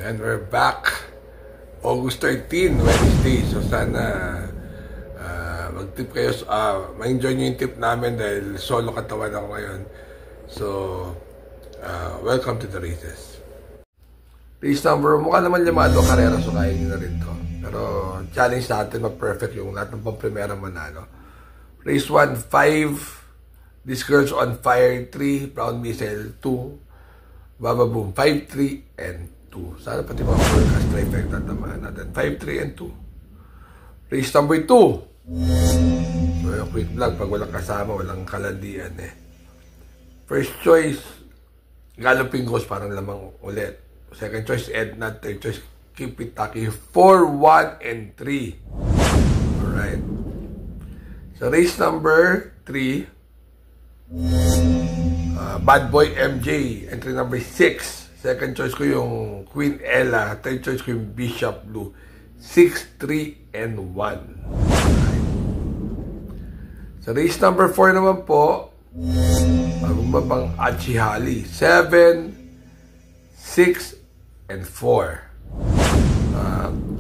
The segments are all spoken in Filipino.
And we're back. August 13, Wednesday. So sana mag-tip kayo. Ma-enjoy nyo yung tip namin dahil solo katawan ako ngayon. So, welcome to the races. Race number, mukha naman Llamado Carrera, so kaya nyo na rin to. Pero challenge natin mag-perfect yung lahat ng pang-primera manalo. Race 1, 5. This Girl's on Fire 3. Brown Missile 2. Baba Boom 5, 3, and 2. Sana pati mga forecast trifecta tamaan natin. 5, 3, and 2. Race number 2. So yung quick vlog, pag walang kasama, walang kalandian eh. First choice, Galloping Ghost, parang lamang ulit. Second choice, Edna. Third choice, Keep It Taki. 4, 1, and 3. Alright. So race number 3, Bad Boy MJ, entry number 6. Second choice ko yung Queen Ella. Third choice ko yung Bishop Blue. 6, 3, and 1. Sa race number 4 naman po, magbabang Achihali. 7, 6, and 4.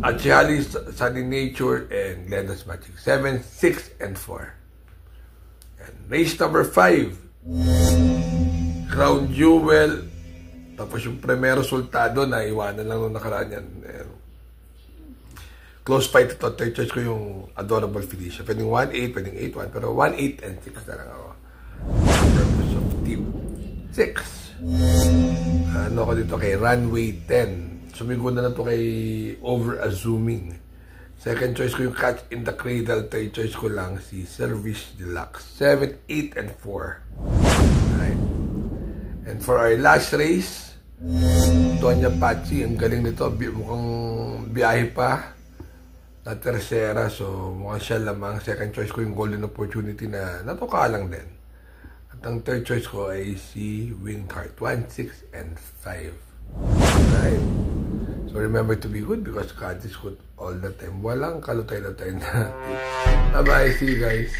Achihali, Sunny Nature, and Glenda's Magic. 7, 6, and 4. And race number 5, Crown Jewel. Tapos yung primero resultado na iwanan lang nung nakaraan yan. Close fight ito. Third choice ko yung Adorable Felicia. Pwedeng 1-8, pwedeng 8-1. Pero 1-8 and 6 na lang ako. Purpose of team 6. Ano ko dito kay Runway 10. Sumigo na to kay Over Assuming. Second choice ko yung Catch in the Cradle. Third choice ko lang si Service Deluxe. 7, 8, and 4. Alright. And for our last race, Tonya Pachi, ang galing nito. Mukhang biyahe pa na tercera. So, mukhang siya lamang. Second choice ko yung Golden Opportunity na natuka lang din. At ang third choice ko ay si Winged Heart. 1, 6, and 5. Right? So, remember to be good because God is good all the time. Walang kalutay-lutay na tips. Bye-bye. See you guys.